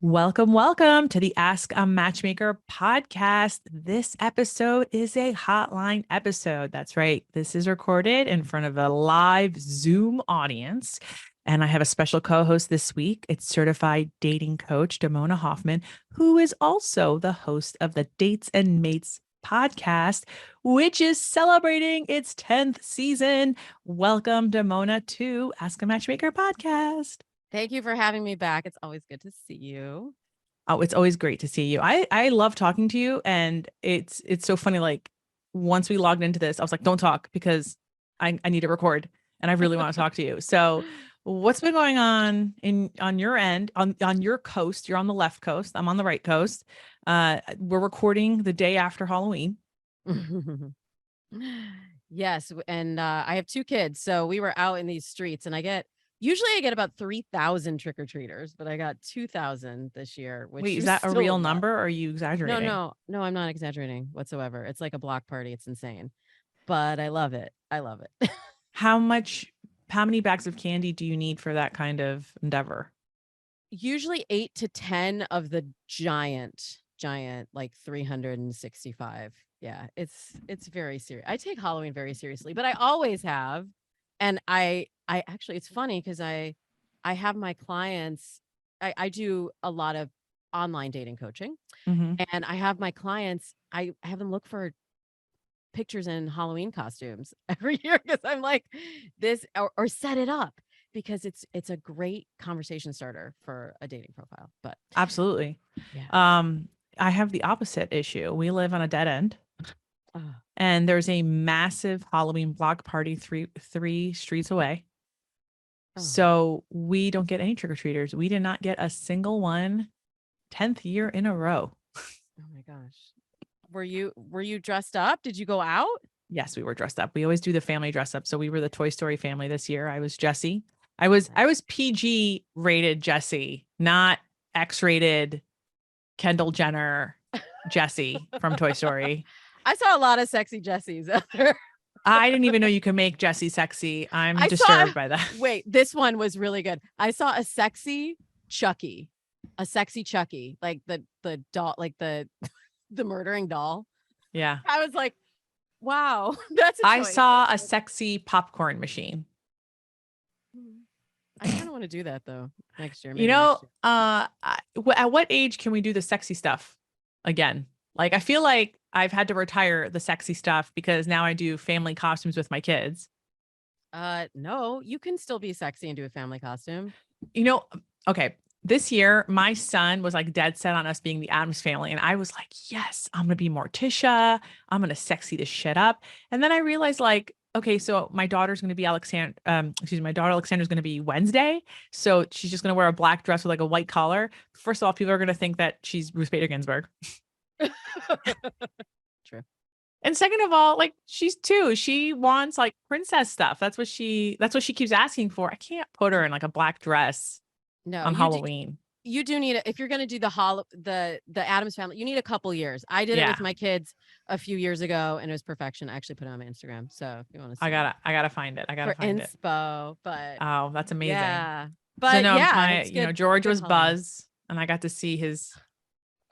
Welcome, welcome to the Ask a Matchmaker podcast. This episode is a hotline episode. That's right. This is recorded in front of a live Zoom audience. And I have a special co-host this week. It's certified dating coach Damona Hoffman, who is also the host of the Dates and Mates podcast, which is celebrating its 10th season. Welcome, Damona, to Ask a Matchmaker podcast. Thank you for having me back. It's always good to see you. Oh, it's always great to see you. I love talking to you, and it's so funny. Like once we logged into this, I was like, don't talk because I need to record and I really want to talk to you. So what's been going on your end, on your coast? You're on the left coast. I'm on the right coast. We're recording the day after Halloween. Yes. And I have two kids. So we were out in these streets and usually I get about 3,000 trick-or-treaters, but I got 2,000 this year. Which Wait, is that a real number or are you exaggerating? No, I'm not exaggerating whatsoever. It's like a block party. It's insane, but I love it. How many bags of candy do you need for that kind of endeavor? Usually 8 to 10 of the giant, like 365. Yeah, it's very serious. I take Halloween very seriously, but I always have. And I actually, it's funny because I have my clients, I do a lot of online dating coaching, and I have my clients, I have them look for pictures in Halloween costumes every year because I'm like this, or set it up because it's a great conversation starter for a dating profile. But absolutely. yeah. I have the opposite issue. We live on a dead end. Oh. And there's a massive Halloween block party three streets away. Oh. So we don't get any trick-or-treaters. We did not get a single one 10th year in a row. Oh my gosh. Were you dressed up? Did you go out? Yes, we were dressed up. We always do the family dress up. So we were the Toy Story family this year. I was Jessie. I was PG rated Jessie, not X rated Kendall Jenner Jessie from Toy Story. I saw a lot of sexy Jessies out there. I didn't even know you could make Jessie sexy. I'm disturbed by that. Wait, this one was really good. I saw a sexy Chucky, like the doll, like the murdering doll. Yeah. I was like, wow, that's. I saw a sexy popcorn machine. I kind of want to do that though next year. At what age can we do the sexy stuff again? Like, I feel like I've had to retire the sexy stuff because now I do family costumes with my kids. No, you can still be sexy and do a family costume. Okay. This year, my son was like dead set on us being the Addams Family. And I was like, yes, I'm going to be Morticia. I'm going to sexy this shit up. And then I realized like, okay, so my daughter's going to be my daughter Alexandra's going to be Wednesday. So she's just going to wear a black dress with like a white collar. First of all, people are going to think that she's Ruth Bader Ginsburg. True. And second of all, like she's 2, she wants like princess stuff. That's what she keeps asking for. I can't put her in like a black dress on Halloween. You do need if you're going to do the Addams Family, you need a couple years. I did it with my kids a few years ago and it was perfection. I actually put it on my Instagram. So if you want to see I gotta find it. inspo, but oh, that's amazing. Yeah. But so no, George was Buzz and I got to see his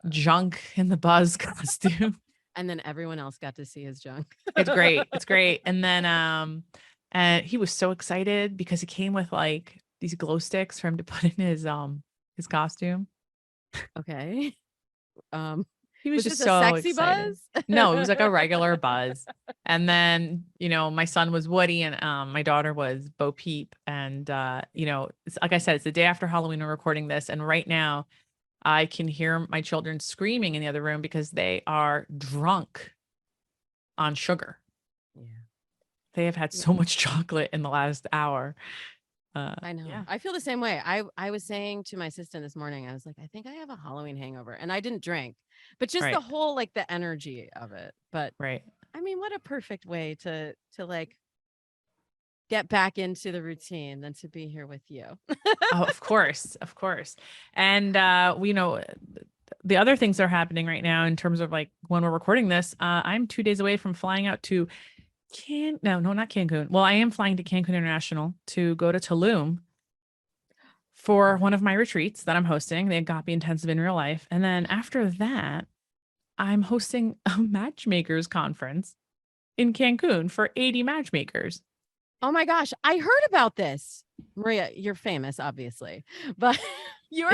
junk in the Buzz costume. And then everyone else got to see his junk. It's great. And then and he was so excited because it came with like these glow sticks for him to put in his costume. Okay. He was just so sexy excited. Buzz? No, it was like a regular Buzz. And then, my son was Woody and my daughter was Bo Peep. And like I said, it's the day after Halloween we're recording this. And right now I can hear my children screaming in the other room because they are drunk on sugar. Yeah. They have had so much chocolate in the last hour. I know. Yeah. I feel the same way. I was saying to my assistant this morning, I was like, I think I have a Halloween hangover. And I didn't drink, but just the whole, like the energy of it. But right. I mean, what a perfect way to like get back into the routine than to be here with you. Oh, of course. And the other things that are happening right now in terms of like when we're recording this, I'm 2 days away from flying out to not Cancun. Well, I am flying to Cancun International to go to Tulum for one of my retreats that I'm hosting, the Agape Intensive in Real Life. And then after that, I'm hosting a matchmakers conference in Cancun for 80 matchmakers. Oh my gosh, I heard about this. Maria, you're famous, obviously, but you were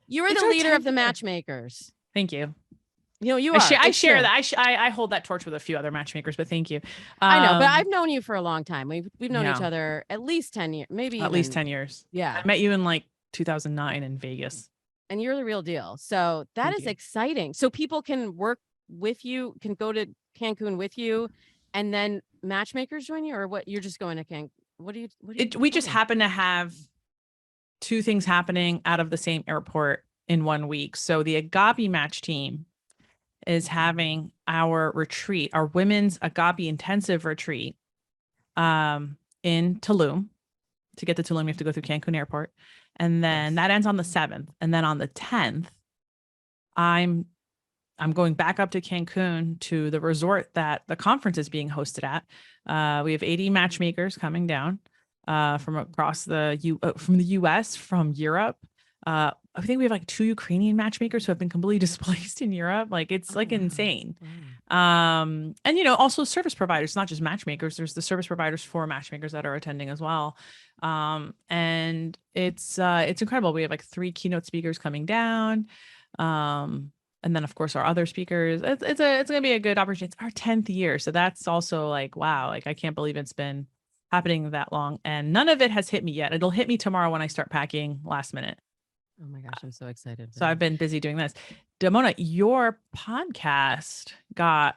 you were the leader of the matchmakers. Thank you. You know, you are. I share that. I hold that torch with a few other matchmakers, but thank you. I know, but I've known you for a long time. We've known each other at least 10 years, maybe at least 10 years. Yeah. I met you in like 2009 in Vegas. And you're the real deal. So that is exciting. So people can work with you, can go to Cancun with you, and then matchmakers join you, or what? You're just going to Cancun. We just happen to have two things happening out of the same airport in 1 week. So the Agape match team is having our retreat, our women's Agape intensive retreat, in Tulum. To get to Tulum, you have to go through Cancun Airport. And then that ends on the 7th. And then on the 10th, I'm going back up to Cancun to the resort that the conference is being hosted at. We have 80 matchmakers coming down from across from the US, from Europe. I think we have like 2 Ukrainian matchmakers who have been completely displaced in Europe. Like it's insane. Wow. And also service providers, not just matchmakers. There's the service providers for matchmakers that are attending as well. And it's incredible. We have like 3 keynote speakers coming down. And then of course our other speakers. It's going to be a good opportunity. It's our 10th year. So that's also like, wow, like I can't believe it's been happening that long. And none of it has hit me yet. It'll hit me tomorrow when I start packing last minute. Oh my gosh, I'm so excited. So I've been busy doing this. Damona, your podcast got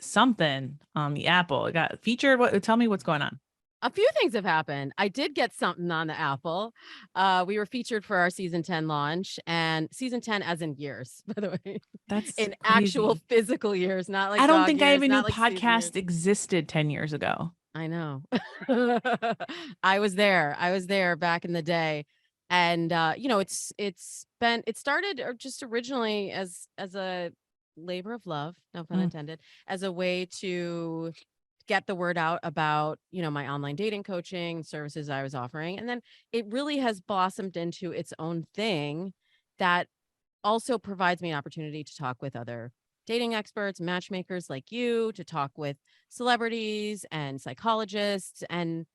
something on the Apple. It got featured. Tell me what's going on. A few things have happened. I did get something on the Apple. We were featured for our season 10 launch, and season 10 as in years, by the way. That's in crazy. Actual physical years, not like I don't think years, I even knew podcast existed 10 years ago. I know. I was there back in the day. And it started just originally as a labor of love, no pun intended, as a way to get the word out about, my online dating coaching services I was offering. And then it really has blossomed into its own thing that also provides me an opportunity to talk with other dating experts, matchmakers like you, to talk with celebrities and psychologists, and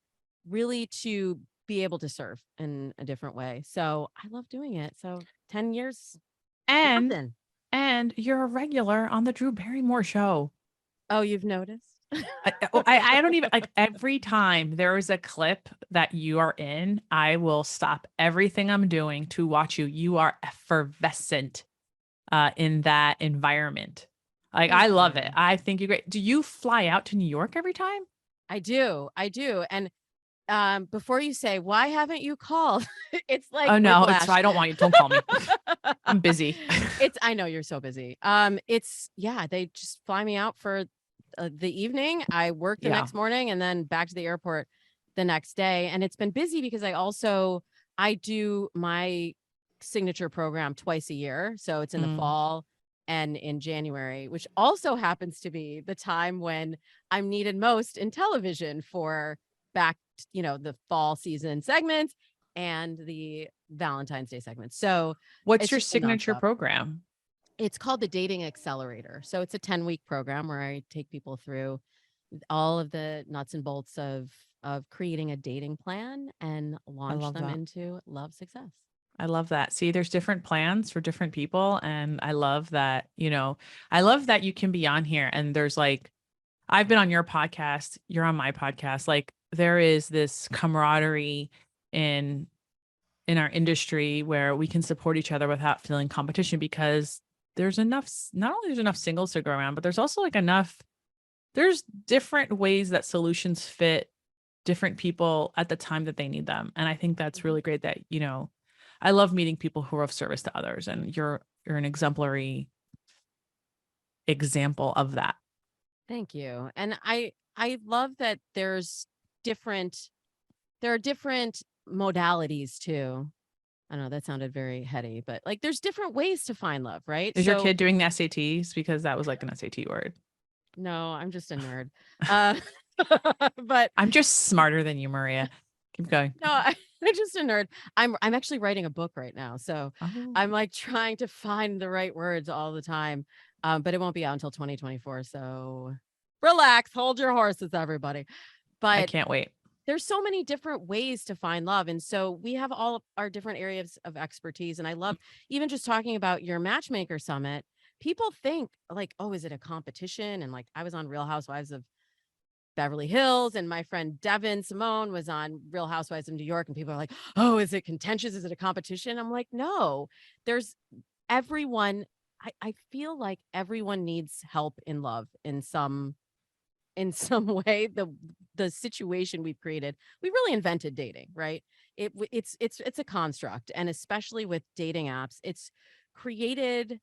really to be able to serve in a different way. So I love doing it. So 10 years. And you're a regular on the Drew Barrymore Show. Oh, you've noticed? I don't even like, every time there is a clip that you are in, I will stop everything I'm doing to watch you. You are effervescent in that environment. Like, I love it. I think you're great. Do you fly out to New York every time? I do. And before you say, why haven't you called? It's like, oh no, I don't want you. Don't call me. I'm busy. I know you're so busy. They just fly me out for the evening. I work the next morning and then back to the airport the next day. And it's been busy because I do my signature program twice a year. So it's in the fall and in January, which also happens to be the time when I'm needed most in television for the fall season segments and the Valentine's Day segments. So what's your signature program? It's called the Dating Accelerator. So it's a 10-week program where I take people through all of the nuts and bolts of creating a dating plan and launch them into love success. I love that. See, there's different plans for different people. And I love that, I love that you can be on here and there's like, I've been on your podcast, you're on my podcast. Like, there is this camaraderie in our industry where we can support each other without feeling competition, because there's enough, not only there's enough singles to go around, but there's also like there's different ways that solutions fit different people at the time that they need them. And I think that's really great that, I love meeting people who are of service to others, and you're an exemplary example of that. Thank you. And I love that there are different modalities too. I don't know, that sounded very heady, but like there's different ways to find love, right? Is your kid doing the SATs? Because that was like an SAT word. No, I'm just a nerd. But I'm just smarter than you, Maria. Keep going. No, I'm just a nerd. I'm actually writing a book right now, so Oh, I'm like trying to find the right words all the time. But it won't be out until 2024. So relax, hold your horses, everybody. I But can't wait. there's so many different ways to find love. And so we have all of our different areas of expertise. And I love even just talking about your matchmaker summit. People think like, oh, is it a competition? And like I was on Real Housewives of Beverly Hills, and my friend Devin Simone was on Real Housewives of New York, and people are like, "Oh, is it contentious? Is it a competition?" I'm like, "No, there's everyone." I feel like everyone needs help in love in some way. The situation we've created, we really invented dating, right? It's a construct, and especially with dating apps, it's created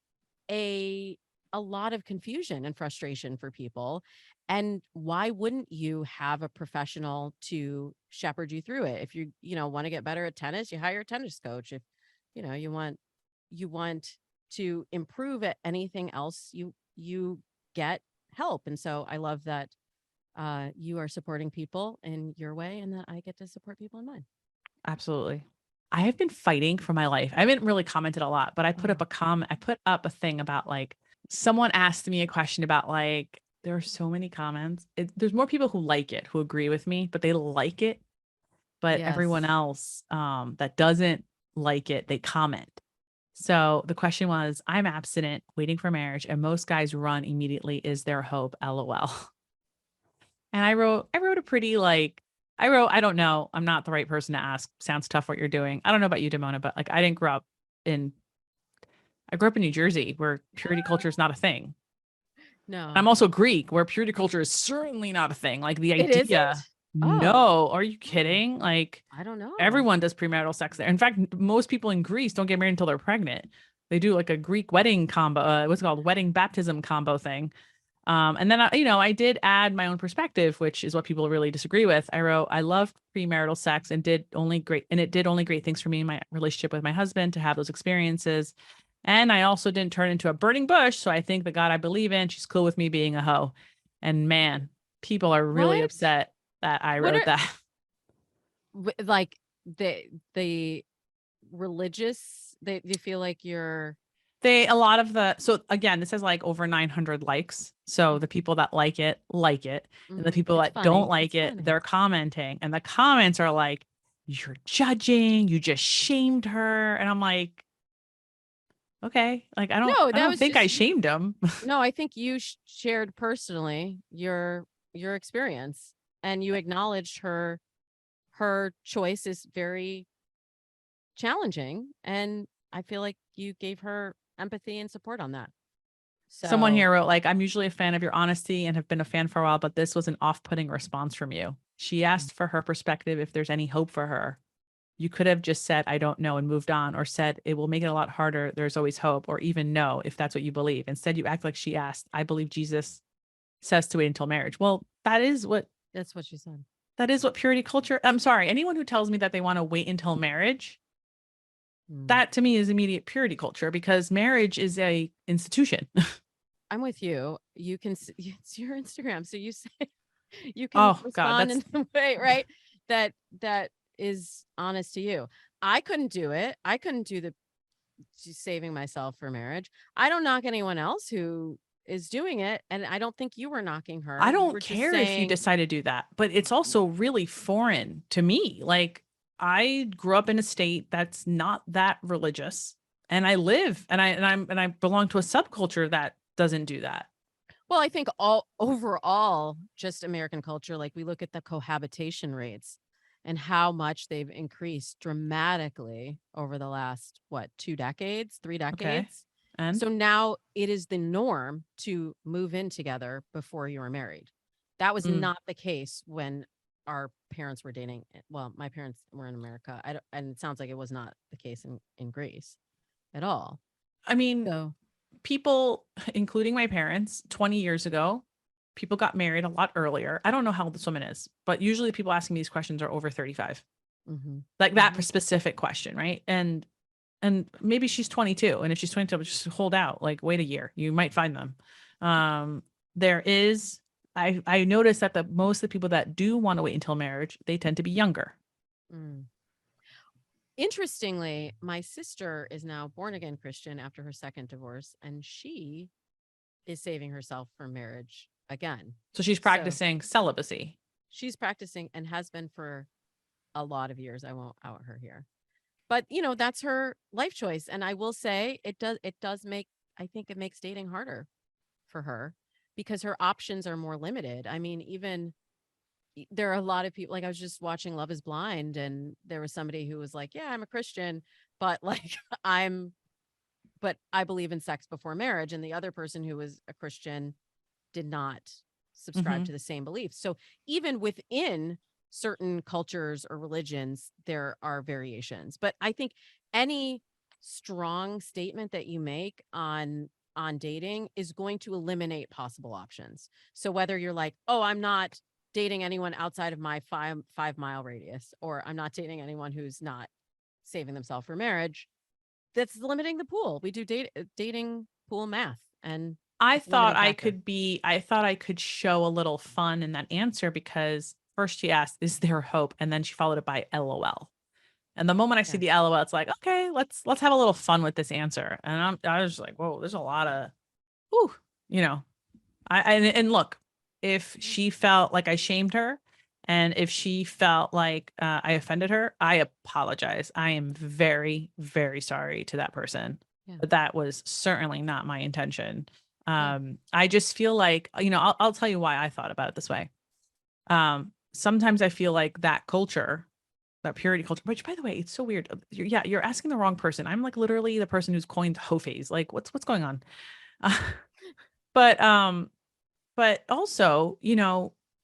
a a lot of confusion and frustration for people. And why wouldn't you have a professional to shepherd you through it? If you want to get better at tennis, you hire a tennis coach. If you want to improve at anything else, you get help. And so I love that you are supporting people in your way and that I get to support people in mine. Absolutely. I have been fighting for my life. I haven't really commented a lot, but I put up a thing about like someone asked me a question about like there are so many comments. There's more people who like it, who agree with me, but they like it, but everyone Yes. else that doesn't like it, they comment. So the question was, I'm abstinent, waiting for marriage, and most guys run immediately. Is there hope? LOL. And I wrote a pretty like I don't know. I'm not the right person to ask. Sounds tough what you're doing. I don't know about you, Damona, but like in I grew up in New Jersey where purity culture is not a thing. I'm No, also Greek where purity culture is certainly not a thing. Like the it idea, isn't. Oh, no, are you oh, kidding? Like I don't know. everyone does premarital sex there. In fact, most people in Greece don't get married until they're pregnant. They do like a Greek wedding combo, what's it called, wedding baptism combo thing. And then I did add my own perspective, which is what people really disagree with. I wrote, I love premarital sex and it did only great things for me in my relationship with my husband to have those experiences. And I also didn't turn into a burning bush. So I think the God I believe in, she's cool with me being a hoe. And man, people are really What? upset that I What wrote are that. like the religious? They feel like you're. A lot of so again, this has like over 900 likes. So the people that like it. And the people It's that don't funny. like It's it, funny. they're commenting. And the comments are like, you're judging, you just shamed her. And I'm like, okay, like No, I that don't was think I just you. shamed him. No, I think you shared personally your experience, and you acknowledged her choice is very challenging, and I feel like you gave her empathy and support on that. Someone So, here wrote, like, I'm usually a fan of your honesty and have been a fan for a while, but this was an off-putting response from you. She mm, asked for her perspective if there's any hope for her. You could have just said, I don't know, and moved on, or said, it will make it a lot harder. There's always hope, or even no, if that's what you believe. Instead, you act like she asked, I believe Jesus says to wait until marriage. Well, that's what she said. that is what purity culture. I'm sorry, anyone who tells me that they want to wait until marriage, Mm. that to me is immediate purity culture because marriage is a institution. I'm with you. You can it's your Instagram, so you say you can Oh God, respond that's in the way, right? That is honest to you. I couldn't do it. I couldn't do the saving myself for marriage. I don't knock anyone else who is doing it, and I don't think you were knocking her. I You don't were just care if you saying, decide to do that, but it's also really foreign to me. Like I grew up in a state that's not that religious and I live and I belong to a subculture that doesn't do that. well, I think all overall, just American culture, like we look at the cohabitation rates and how much they've increased dramatically over the last, what, 2 decades, three Okay. decades. And So now it is the norm to move in together before you are married. That was mm, not the case when our parents were dating. Well, my parents were in America. I don't, and it sounds like it was not the case in Greece at all. I mean, So, people, including my parents, 20 years ago, people got married a lot earlier. I don't know how old this woman is, but usually people asking me these questions are over 35. hmm Like that hmm specific question, right? And maybe she's 22, and if she's 22, just hold out, like wait a year, you might find them. There is I noticed that the most of the people that do want to wait until marriage, they tend to be younger. mm. Interestingly, my sister is now born again Christian after her second divorce, and she is saving herself for marriage again. So she's So practicing celibacy. she's practicing and has been for a lot of years. I won't out her here. But, you know, that's her life choice. And I will say it does make, I think it makes dating harder for her because her options are more limited. I mean, even there are a lot of people, like I was just watching Love is Blind, and there was somebody who was like, yeah, I'm a Christian, but like I'm but I believe in sex before marriage. And the other person who was a Christian did not subscribe Mhm. to the same beliefs. So even within certain cultures or religions, there are variations. But I think any strong statement that you make on dating is going to eliminate possible options. So whether you're like, oh, I'm not dating anyone outside of my 5 mile radius, or I'm not dating anyone who's not saving themselves for marriage, that's limiting the pool. We do dating pool math, and I it's a thought limiting I factor. could be, I thought I could show a little fun in that answer because first she asked, "Is there hope?" And then she followed it by LOL. And the moment I see Yeah. the LOL, it's like, okay, let's have a little fun with this answer. And I was like, whoa, there's a lot of, whew, you know, and look, if she felt like I shamed her, and if she felt like I offended her, I apologize. I am very, very sorry to that person. Yeah. But that was certainly not my intention. Yeah. I just feel like, I'll tell you why I thought about it this way. Sometimes I feel like that culture, that purity culture, which by the way, it's so weird. You're asking the wrong person. I'm like literally the person who's coined hoe phase. Like, what's going on? Uh, but but also,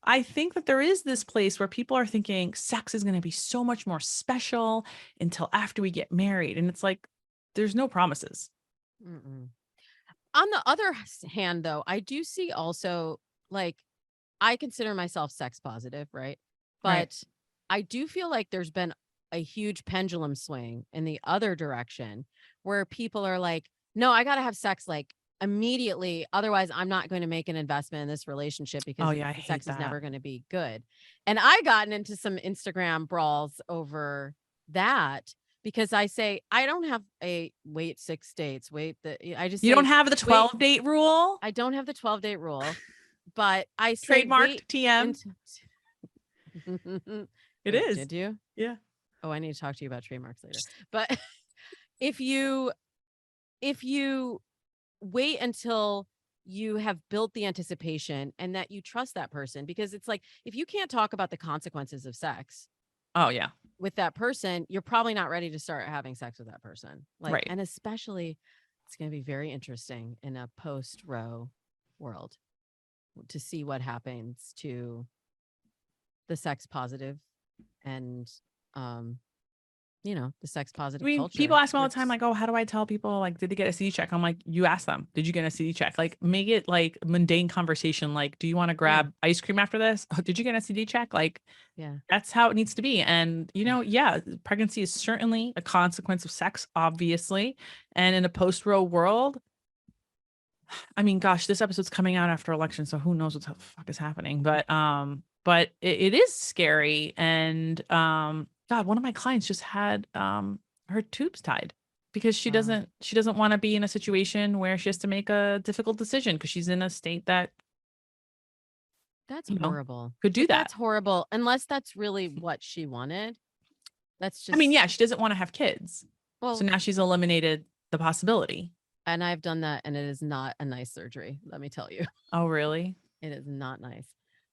I think that there is this place where people are thinking sex is going to be so much more special until after we get married. And it's like, there's no promises. Mm-mm. On the other hand, though, I do see also, like, I consider myself sex positive, right? Right. But I do feel like there's been a huge pendulum swing in the other direction where people are like, no, I got to have sex like immediately. Otherwise, I'm not going to make an investment in this relationship Oh, because yeah. I the hate sex is that. never going to be good. And I gotten into some Instagram brawls over that because I say, I don't have a wait 6 dates. I just You don't say, have the wait, 12 date rule? I don't have the 12-date rule, but I say Trademarked wait TM. until It wait, is. did you? Yeah. Oh, I need to talk to you about trademarks later. But if you if you wait until you have built the anticipation and that you trust that person, because it's like if you can't talk about the consequences of sex Oh, yeah. with that person, you're probably not ready to start having sex with that person. Like, Right. and especially it's going to be very interesting in a post-Roe world to see what happens to the sex positive and um the sex I positive mean, people culture, ask me all the time, which like, oh, how do I tell people, like, did they get a CD check? I'm like, you ask them, did you get a CD check? Like, make it like mundane conversation. Like, do you want to yeah, grab ice cream after this? Oh, did you get a CD check? Like, yeah, that's how it needs to be. And, yeah. yeah, pregnancy is certainly a consequence of sex, obviously. And in a post-Roe world, I mean, gosh, this episode's coming out after election, so who knows what the fuck is happening. But it is scary. And God, one of my clients just had her tubes tied because Wow, she doesn't want to be in a situation where she has to make a difficult decision because she's in a state that, that's you know, horrible. could do But that. that's horrible unless that's really what she wanted. That's I mean, just yeah, she doesn't want to have kids. So well, now she's eliminated the possibility. and I've done that, and it is not a nice surgery. Let me tell you, Oh, really? it is not nice.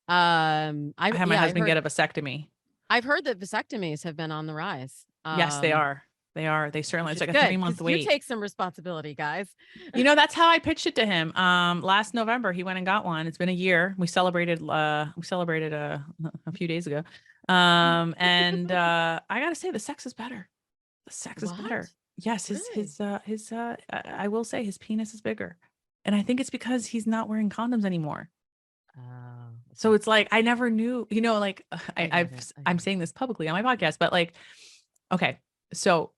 I I had my yeah, husband get a vasectomy. I've heard that vasectomies have been on the rise. Yes, they are. They are. They certainly, Which it's is like a good 3 month because you wait. take some responsibility, guys. That's how I pitched it to him. Last November he went and got one. It's been a year. We celebrated a few days ago. And I gotta say the sex is better. The sex is better. What? Yes, Really? I will say his penis is bigger. And I think it's because he's not wearing condoms anymore. Oh, So okay. it's like I never knew, like I get it. I I'm get it. saying this publicly on my podcast, but like, okay, so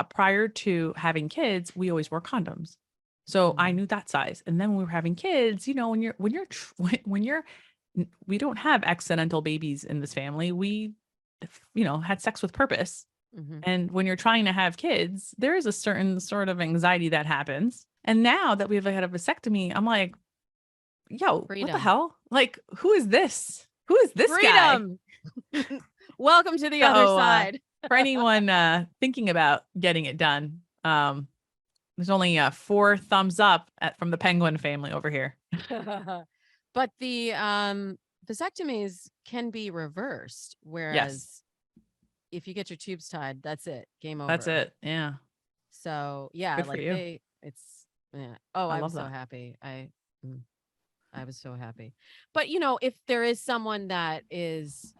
prior to having kids, we always wore condoms. So I Mhm. knew that size. And then when we were having kids, when you're we don't have accidental babies in this family. We had sex with purpose. Mhm. And when you're trying to have kids, there is a certain sort of anxiety that happens. And now that we've had a vasectomy, I'm like, yo, what the Freedom. hell? Like, who is this? Who is this guy? Freedom. Welcome to the other So side. for anyone thinking about getting it done, there's only 4 thumbs up from the penguin family over here. But the vasectomies can be reversed, Yes, whereas if you get your tubes tied, that's it. Game over. that's it. Yeah, So yeah, good for like you. yeah. Oh, I I'm love so that. happy. I was so happy. But if there is someone that is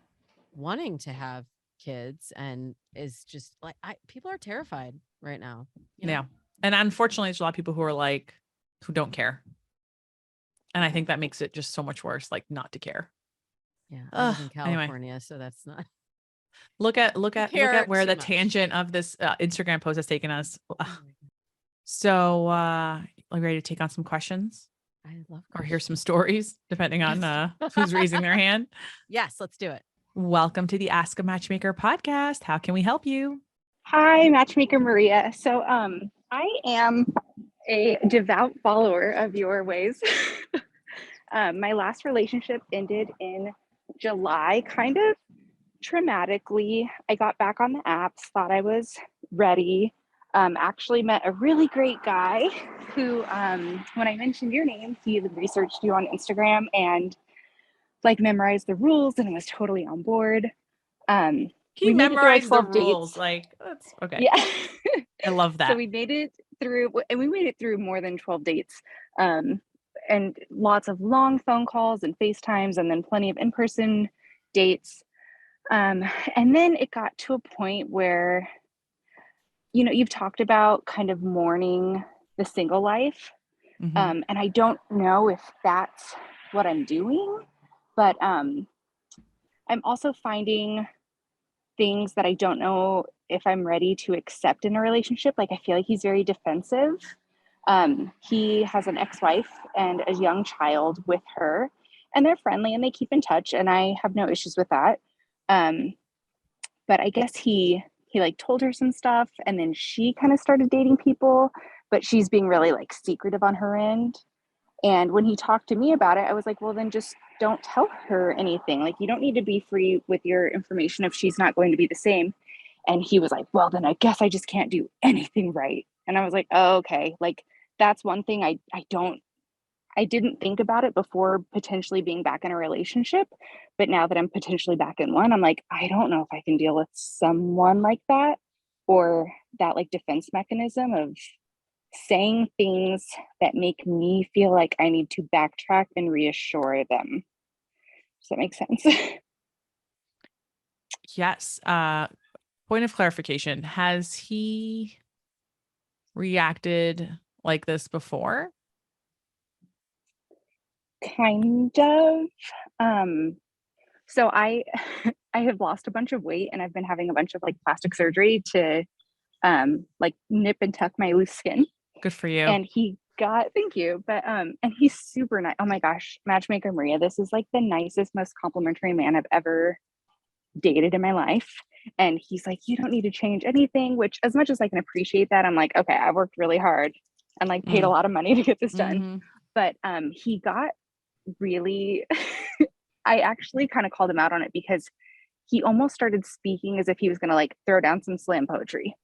wanting to have kids and is just like people are terrified right now. Yeah. And unfortunately, there's a lot of people who are like, who don't care. And I think that makes it just so much worse, like not to care. Yeah. I live in Anyway, California, so that's not look at care where too the much. tangent of this Instagram post has taken us. Oh my God. So, are you ready to take on some questions I love or hear some questions. stories, depending on who's raising their hand? Yes, let's do it. Welcome to the Ask a Matchmaker podcast. How can we help you? Hi, Matchmaker Maria. So, I am a devout follower of your ways. My last relationship ended in July, kind of traumatically. I got back on the apps, thought I was ready. Actually met a really great guy who, when I mentioned your name, he researched you on Instagram and like memorized the rules and was totally on board. He We made it through our memorized the 12 rules. dates. Like, that's okay. Yeah. I love So that. we made it through, and we made it through more than 12 dates, and lots of long phone calls and FaceTimes, and then plenty of in-person dates. And then it got to a point where, you've talked about kind of mourning the single life. Mhm. And I don't know if that's what I'm doing, but I'm also finding things that I don't know if I'm ready to accept in a relationship. Like, I feel like he's very defensive. He has an ex-wife and a young child with her, and they're friendly and they keep in touch, and I have no issues with that. But I guess he like told her some stuff, and then she kind of started dating people, but she's being really like secretive on her end. And when he talked to me about it, I was like, well, then just don't tell her anything. Like, you don't need to be free with your information if she's not going to be the same. And he was like, well, then I guess I just can't do anything right. And I was like, oh, okay. Like, that's one thing I didn't think about it before potentially being back in a relationship. But now that I'm potentially back in one, I'm like, I don't know if I can deal with someone like that, or that like defense mechanism of saying things that make me feel like I need to backtrack and reassure them. Does that make sense? Yes. Point of clarification. Has he reacted like this before? Kind of. So I I have lost a bunch of weight, and I've been having a bunch of like plastic surgery to like nip and tuck my loose skin. Good for you. And he got, thank you, but and he's super nice. Oh my gosh, Matchmaker Maria, this is like the nicest, most complimentary man I've ever dated in my life. And he's like, you don't need to change anything, which, as much as I can appreciate that, I'm like, okay, I worked really hard and like paid a lot of money to get this done. Mhm. But he got really I actually kind of called him out on it, because he almost started speaking as if he was going to like throw down some slam poetry,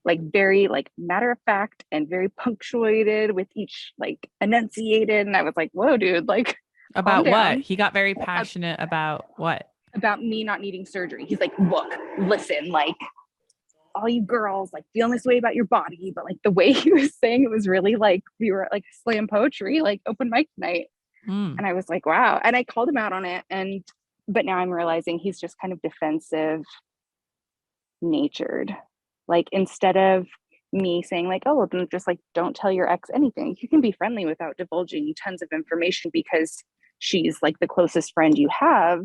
like very like matter of fact and very punctuated with each like enunciated. And I was like, whoa, dude, like calm About what? down. He got very passionate about what? About me not needing surgery. He's like, look, listen, like, all you girls like feeling this way about your body, but like the way he was saying it was really like we were at like slam poetry, like open mic night. And I was like, wow. And I called him out on it. But now I'm realizing he's just kind of defensive natured. Like, instead of me saying like, oh, well, then just like don't tell your ex anything. You can be friendly without divulging tons of information because she's like the closest friend you have.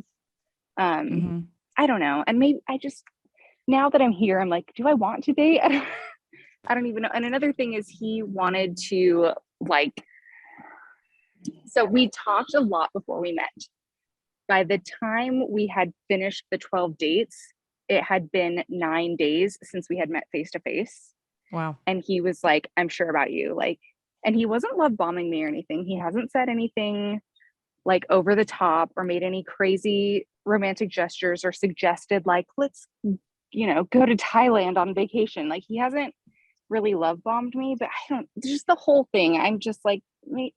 Mhm. I don't know. And maybe I just, now that I'm here, I'm like, do I want to date? I don't even know. And another thing is, he wanted to like, so we talked a lot before we met. By the time we had finished the 12 dates, it had been 9 days since we had met face to face. Wow. And he was like, I'm sure about you. Like, and he wasn't love bombing me or anything. He hasn't said anything like over the top or made any crazy romantic gestures or suggested like, let's, go to Thailand on vacation. Like, he hasn't really love bombed me, but I don't, just the whole thing. I'm just like,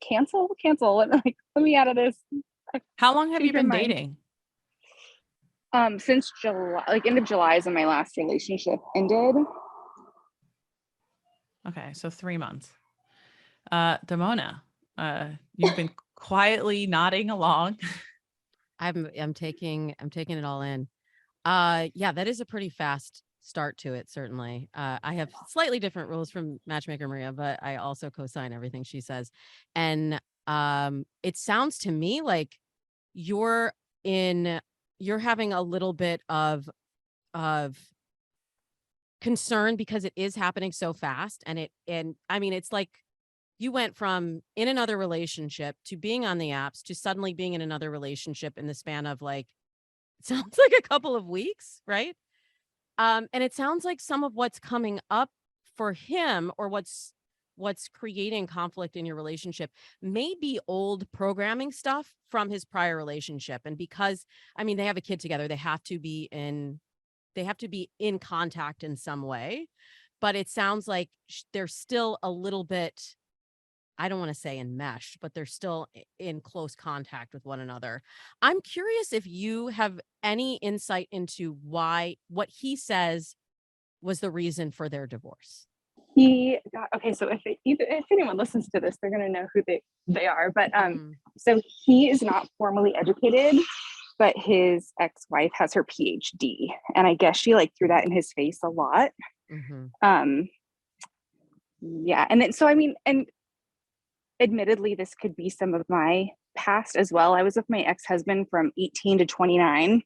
cancel. Let me out of this. How long have you Change your been mind. dating? Since July, like end of July is when my last relationship ended. Okay, so 3 months. Damona, you've been quietly nodding along. I'm taking it all in. Yeah, that is a pretty fast start to it, certainly. I have slightly different rules from Matchmaker Maria, but I also co-sign everything she says. And it sounds to me like you're having a little bit of concern because it is happening so fast. And I mean, it's like you went from in another relationship to being on the apps to suddenly being in another relationship in the span of like, it sounds like a couple of weeks, right? And it sounds like some of what's coming up for him or what's creating conflict in your relationship may be old programming stuff from his prior relationship. And because, I mean, they have a kid together, they have to be in contact in some way, but it sounds like they're still a little bit, I don't want to say enmeshed, but they're still in close contact with one another. I'm curious if you have any insight into what he says was the reason for their divorce. Okay, so if anyone listens to this, they're gonna know who they are. But so he is not formally educated, but his ex-wife has her PhD, and I guess she like threw that in his face a lot. Yeah, and then so I mean, and admittedly, this could be some of my past as well. I was with my ex-husband from 18 to 29,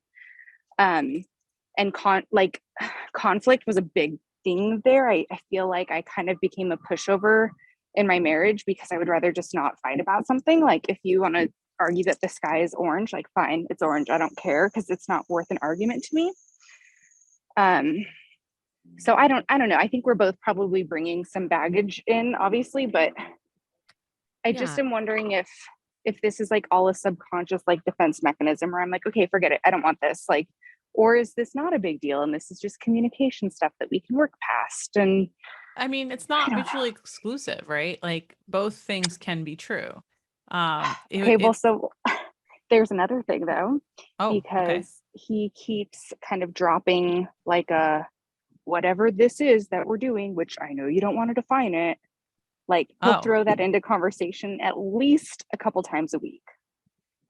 and conflict was a big thing there. I feel like I kind of became a pushover in my marriage because I would rather just not fight about something. Like, if you want to argue that the sky is orange, like, fine, it's orange. I don't care, because it's not worth an argument to me. So I don't know. I think we're both probably bringing some baggage in, obviously, but I just am wondering if this is like all a subconscious like defense mechanism where I'm like, okay, forget it. I don't want this. Like, or is this not a big deal and this is just communication stuff that we can work past? And I mean, it's not mutually exclusive, right? Like, both things can be true. So there's another thing though, because he keeps kind of dropping like whatever this is that we're doing, which I know you don't want to define it. Like, he'll throw that into conversation at least a couple times a week.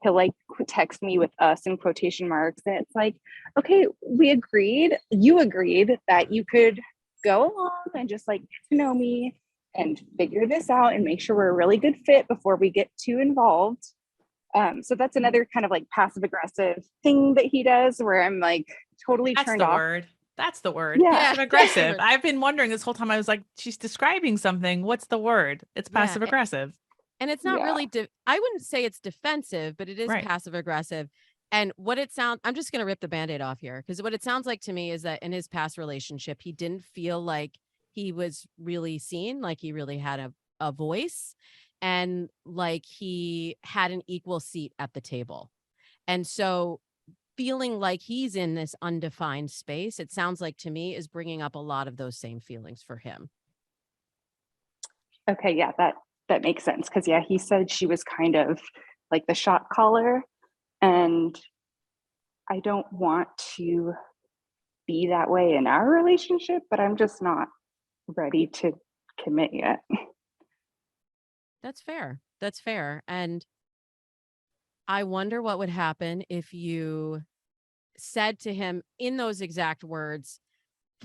He'll like text me with us in quotation marks. And it's like, okay, you agreed that you could go along and just like get to know me and figure this out and make sure we're a really good fit before we get too involved. So that's another kind of like passive aggressive thing that he does where I'm like totally turned off. That's the word. Yeah. Passive aggressive. I've been wondering this whole time. I was like, she's describing something. What's the word? It's passive aggressive. And it's not really, I wouldn't say it's defensive, but it is passive aggressive. And what it sounds, I'm just going to rip the Band-Aid off here, because what it sounds like to me is that in his past relationship, he didn't feel like he was really seen, like he really had a voice, and like he had an equal seat at the table. And so feeling like he's in this undefined space, it sounds like to me, is bringing up a lot of those same feelings for him. Okay, yeah, that makes sense, because he said she was kind of like the shot caller, and I don't want to be that way in our relationship, but I'm just not ready to commit yet. That's fair. And I wonder what would happen if you said to him in those exact words,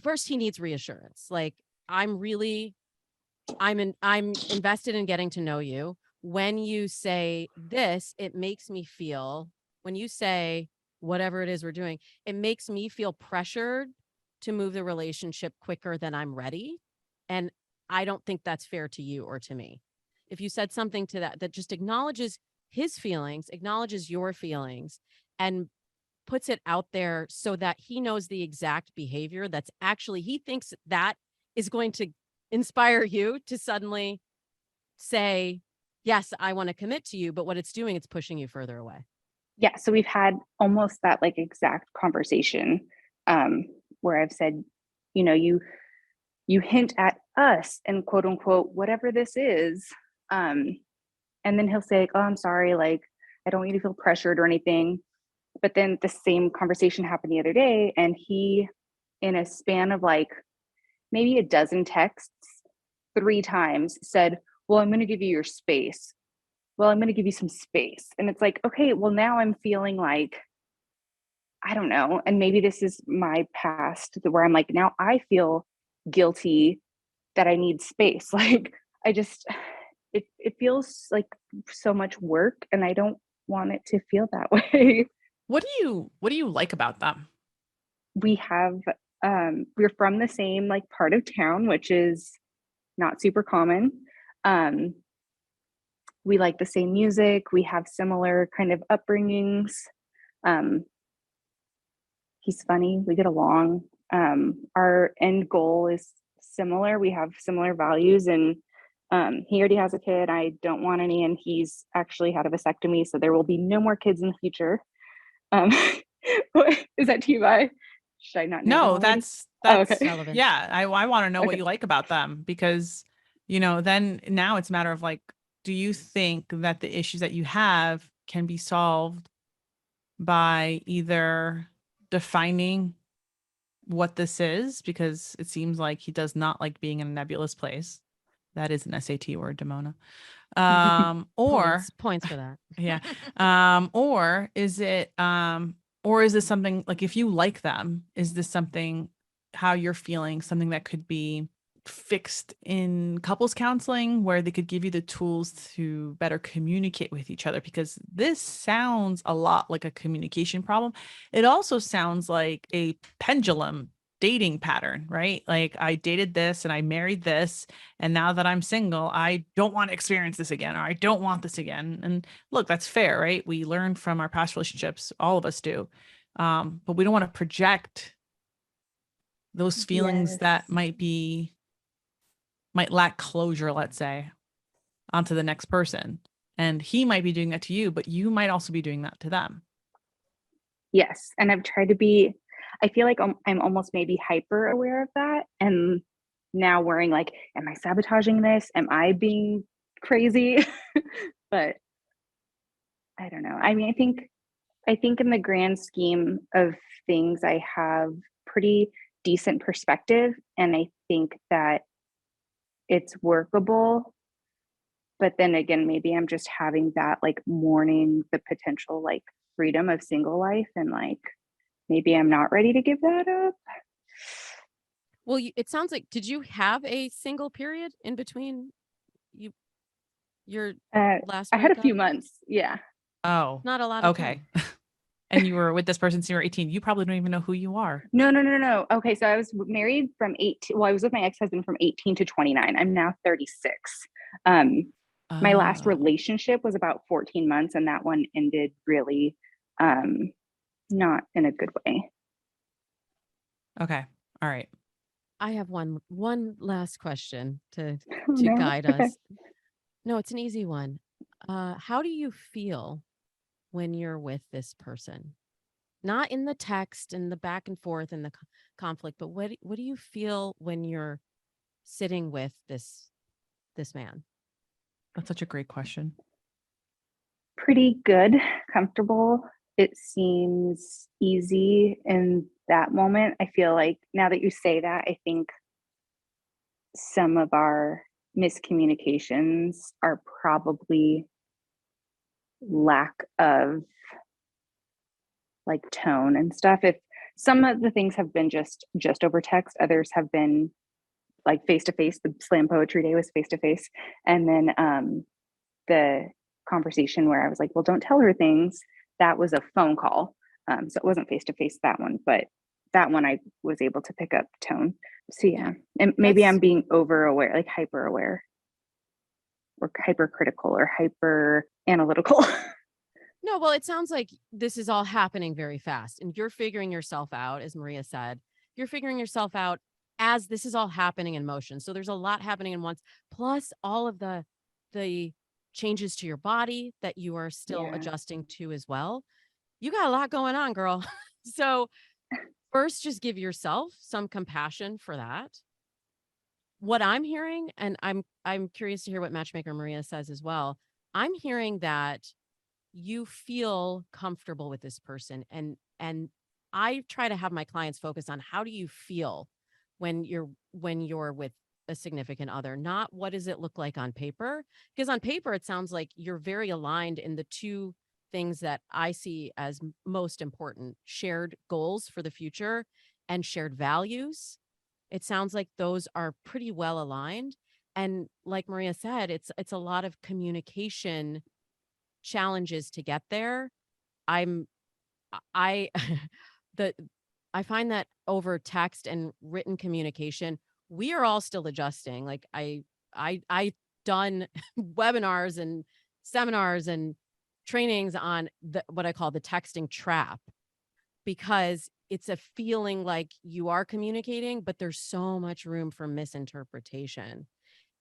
first, he needs reassurance. Like, I'm invested in getting to know you. When you say this, it makes me feel, when you say whatever it is we're doing, it makes me feel pressured to move the relationship quicker than I'm ready. And I don't think that's fair to you or to me. If you said something to that just acknowledges his feelings, acknowledges your feelings, and puts it out there so that he knows the exact behavior that's actually, he thinks that is going to inspire you to suddenly say, yes, I want to commit to you. But what it's doing, it's pushing you further away. Yeah. So we've had almost that like exact conversation where I've said, you know, you hint at us and quote unquote, whatever this is. And then he'll say, oh, I'm sorry. Like, I don't want you to feel pressured or anything. But then the same conversation happened the other day, and he, in a span of like maybe a dozen texts, 3 times said, well, I'm going to give you your space. Well, I'm going to give you some space. And it's like, okay, well, now I'm feeling like, I don't know. And maybe this is my past where I'm like, now I feel guilty that I need space. Like, I just, it feels like so much work, and I don't want it to feel that way. What do you like about them? We have, we're from the same like part of town, which is not super common. We like the same music. We have similar kind of upbringings. He's funny. We get along. Our end goal is similar. We have similar values, and he already has a kid. I don't want any, and he's actually had a vasectomy, so there will be no more kids in the future. Is that TMI? Should I not know? No, that's okay. Relevant. yeah. I want to know what Okay. you like about them, because, you know, then now it's a matter of like, do you think that the issues that you have can be solved by either defining what this is, because it seems like he does not like being in a nebulous place. That is an SAT word, Damona. Or points for that. yeah. Or is this something like, if you like them, is this something, how you're feeling, something that could be fixed in couples counseling, where they could give you the tools to better communicate with each other? Because this sounds a lot like a communication problem. It also sounds like a pendulum dating pattern, right? Like, I dated this and I married this, and now that I'm single, I don't want to experience this again, or I don't want this again. And look, that's fair, right? We learn from our past relationships. All of us do. But we don't want to project those feelings that Yes. might lack closure, let's say, onto the next person. And he might be doing that to you, but you might also be doing that to them. Yes. And I've tried to be, I feel like I'm almost maybe hyper aware of that. And now worrying like, am I sabotaging this? Am I being crazy? But I don't know. I mean, I think in the grand scheme of things, I have pretty decent perspective. And I think that it's workable. But then again, maybe I'm just having that like mourning the potential like freedom of single life, and like maybe I'm not ready to give that up. Well, it sounds like, did you have a single period in between your last I had a few breakup? months. Yeah. Oh, Not a lot of okay. time. And you were with this person since you were 18. You probably don't even know who you are. No. Okay. So I was married from 18. Well, I was with my ex-husband from 18 to 29. I'm now 36. My last Oh, relationship was about 14 months, and that one ended really not in a good way. okay. All right. I have one last question to No. guide Okay. us. No, it's an easy one. How do you feel when you're with this person? Not in the text and the back and forth and the conflict, but what do you feel when you're sitting with this man? That's such a great question. Pretty good, comfortable. It seems easy in that moment. I feel like now that you say that, I think some of our miscommunications are probably lack of like tone and stuff. If some of the things have been just over text, others have been like face to face. The slam poetry day was face to face, and then the conversation where I was like, well, don't tell her things, that was a phone call. So it wasn't face to face, that one, but that one I was able to pick up tone. So yeah, and maybe I'm being over aware, like hyper aware, or hypercritical, or hyper analytical. No, well, it sounds like this is all happening very fast and you're figuring yourself out, as Maria said. You're figuring yourself out as this is all happening in motion. So there's a lot happening in once, plus all of the changes to your body that you are still Yeah. adjusting to as well. You got a lot going on, girl. So first, just give yourself some compassion for that. What I'm hearing, and I'm curious to hear what Matchmaker Maria says as well. I'm hearing that you feel comfortable with this person, and I try to have my clients focus on how do you feel when you're with a significant other, not what does it look like on paper, because on paper it sounds like you're very aligned in the two things that I see as most important: shared goals for the future and shared values. It sounds like those are pretty well aligned, and like Maria said, it's a lot of communication challenges to get there. I'm I the I find that over text and written communication, we are all still adjusting. Like I done webinars and seminars and trainings on what I call the texting trap, because it's a feeling like you are communicating, but there's so much room for misinterpretation.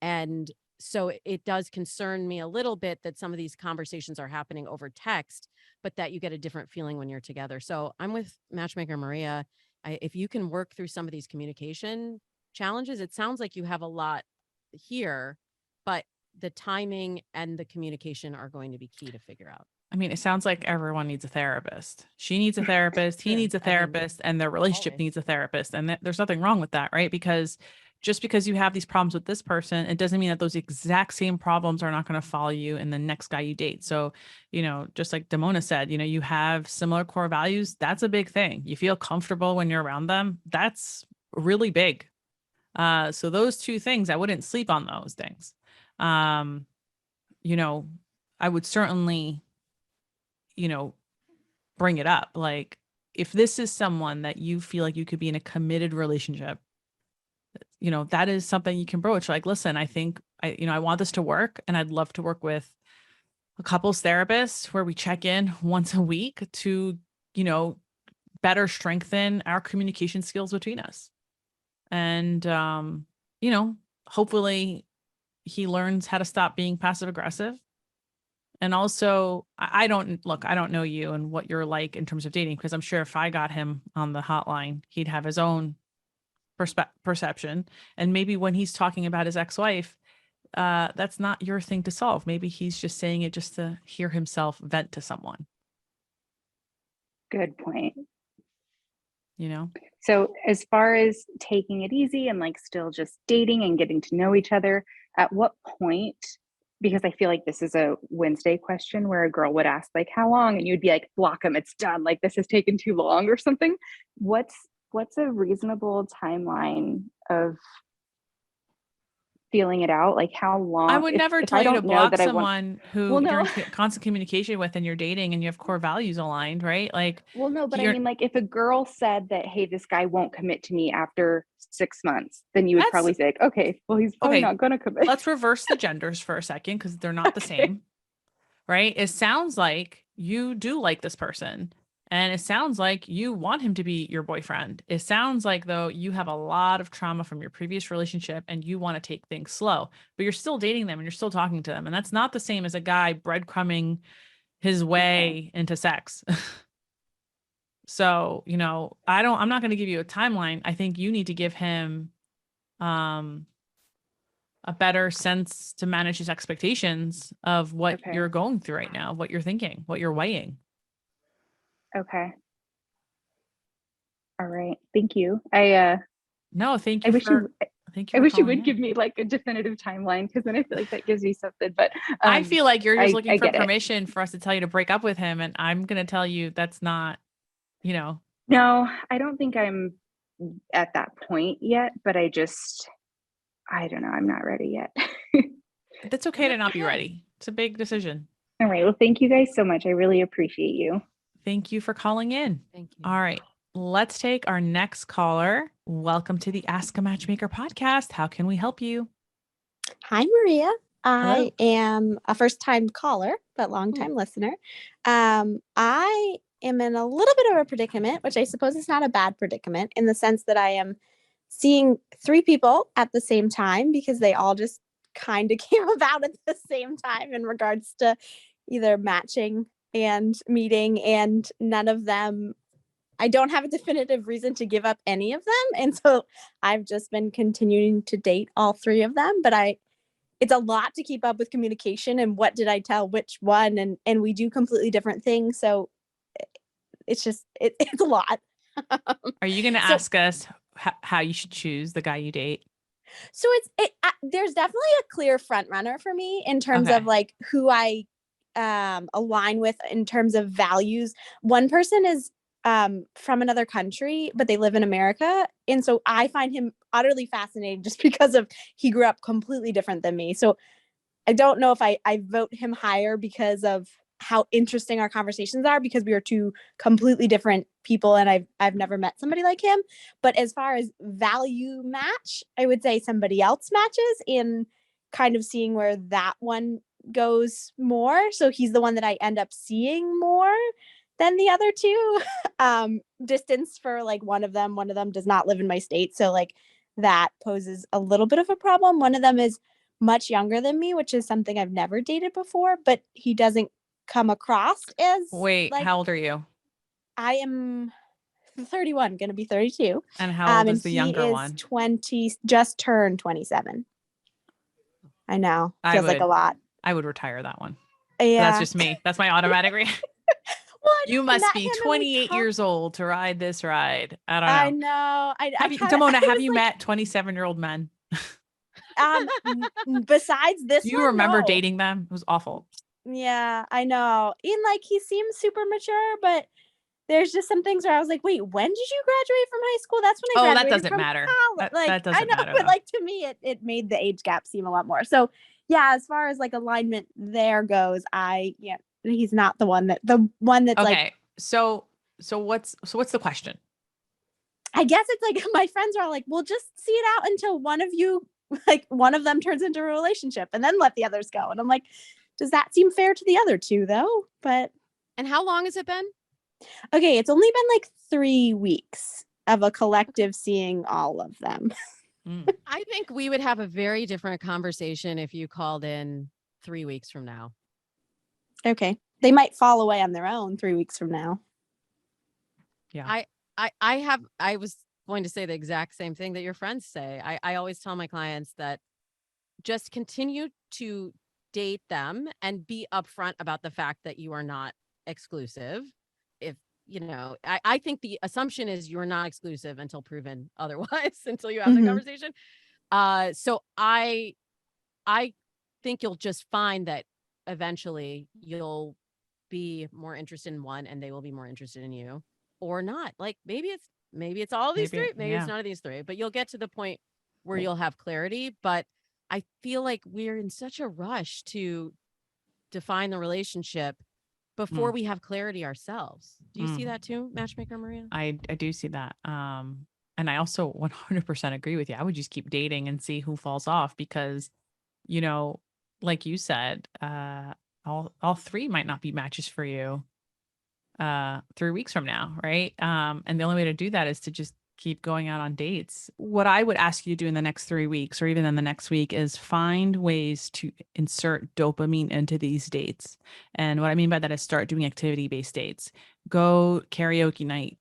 And so it does concern me a little bit that some of these conversations are happening over text, but that you get a different feeling when you're together. So I'm with Matchmaker Maria. If you can work through some of these communication challenges, it sounds like you have a lot here, but the timing and the communication are going to be key to figure out. I mean, it sounds like everyone needs a therapist. She needs a therapist. He True. needs a I mean, therapist, and their relationship always. needs a therapist. And there's nothing wrong with that, right? Because just because you have these problems with this person, it doesn't mean that those exact same problems are not going to follow you in the next guy you date. So, just like Damona said, you have similar core values. That's a big thing. You feel comfortable when you're around them. That's really big. So those two things, I wouldn't sleep on those things. I would certainly bring it up. Like, if this is someone that you feel like you could be in a committed relationship, that is something you can broach. Like, listen, I think I want this to work, and I'd love to work with a couples therapist where we check in once a week to, better strengthen our communication skills between us. And, hopefully he learns how to stop being passive aggressive. And also, I don't know you and what you're like in terms of dating, because I'm sure if I got him on the hotline, he'd have his own perception. And maybe when he's talking about his ex-wife, that's not your thing to solve. Maybe he's just saying it just to hear himself vent to someone. Good point. So as far as taking it easy and like still just dating and getting to know each other, at what point, because I feel like this is a Wednesday question where a girl would ask like, how long? And you'd be like, block them, it's done. Like, this has taken too long or something. What's a reasonable timeline of feeling it out? Like, how long? I would never tell you to block someone who you're in constant communication with and you're dating and you have core values aligned, right? Like, well, no, but I mean, like, if a girl said that, hey, this guy won't commit to me after 6 months, then you would probably say, like, okay, well, he's probably not going to commit. Let's reverse the genders for a second, because they're not the same, right? It sounds like you do like this person, and it sounds like you want him to be your boyfriend. It sounds like, though, you have a lot of trauma from your previous relationship and you want to take things slow, but you're still dating them and you're still talking to them. And that's not the same as a guy breadcrumbing his way into sex. So, I'm not going to give you a timeline. I think you need to give him a better sense to manage his expectations of what you're going through right now, what you're thinking, what you're weighing. Okay. All right. Thank you. No, thank you. I wish you would give me like a definitive timeline, because then I feel like that gives me something. But I feel like you're just looking for permission for us to tell you to break up with him, and I'm going to tell you that's not, No, I don't think I'm at that point yet, but I don't know. I'm not ready yet. That's okay to not be ready. It's a big decision. All right. Well, thank you guys so much. I really appreciate you. Thank you for calling in. Thank you. All right. Let's take our next caller. Welcome to the Ask a Matchmaker podcast. How can we help you? Hi, Maria. I am a first-time caller, but long-time listener. I am in a little bit of a predicament, which I suppose is not a bad predicament, in the sense that I am seeing 3 people at the same time because they all just kind of came about at the same time in regards to either matching and meeting, and none of them, I don't have a definitive reason to give up any of them. And so I've just been continuing to date all 3 of them, but it's a lot to keep up with communication and what did I tell which one, and we do completely different things. So it's just it's a lot. Are you going to So- ask us how you should choose the guy you date? So there's definitely a clear front runner for me in terms Okay. of like who I align with in terms of values. One person is from another country, but they live in America. And so I find him utterly fascinating just because of he grew up completely different than me. So I don't know if I vote him higher because of how interesting our conversations are, because we are 2 completely different people and I've never met somebody like him. But as far as value match, I would say somebody else matches in kind of seeing where that one goes more. So he's the one that I end up seeing more than the other 2. Distance for like one of them does not live in my state. So like that poses a little bit of a problem. One of them is much younger than me, which is something I've never dated before, but he doesn't come across as Wait, like, how old are you? I am 31, gonna be 32. And how old is And the he younger is one? 20, just turned 27. I know, I feels like a would- lot. I would retire that one. Yeah, That's just me. That's my automatic reaction. well, You I must met be him and we 28 talked- years old to ride this ride. I don't know. I know. Have you, kinda- Damona, I have was you like, met 27-year-old men? Besides this Do you one, remember no. dating them? It was awful. Yeah, I know. And like he seems super mature, but there's just some things where I was like, wait, when did you graduate from high school? That's when I Oh, that graduated doesn't from matter. college. That doesn't I know, matter, but though. like to me, it made the age gap seem a lot more. So yeah, as far as like alignment there goes, he's not the one that's Okay. like, So what's the question? I guess it's like my friends are all like, well, just see it out until one of them turns into a relationship and then let the others go. And I'm like, does that seem fair to the other 2 though? But And how long has it been? okay, it's only been like 3 weeks of a collective seeing all of them. Mm. I think we would have a very different conversation if you called in 3 weeks from now. Okay. They might fall away on their own 3 weeks from now. Yeah. I was going to say the exact same thing that your friends say. I always tell my clients that just continue to date them and be upfront about the fact that you are not exclusive. If I think the assumption is you're not exclusive until proven otherwise, until you have the Mhm. conversation. So I think you'll just find that eventually you'll be more interested in one and they will be more interested in you, or not. Like maybe it's all of these Maybe, 3, maybe yeah. it's none of these 3, but you'll get to the point where you'll have clarity. But I feel like we're in such a rush to define the relationship before we have clarity ourselves. Do you see that too, Matchmaker Maria? I do see that. And I also 100% agree with you. I would just keep dating and see who falls off because, like you said, all 3 might not be matches for you 3 weeks from now, right? And the only way to do that is to just keep going out on dates. What I would ask you to do in the next 3 weeks or even in the next week is find ways to insert dopamine into these dates. And what I mean by that is start doing activity-based dates. Go karaoke night,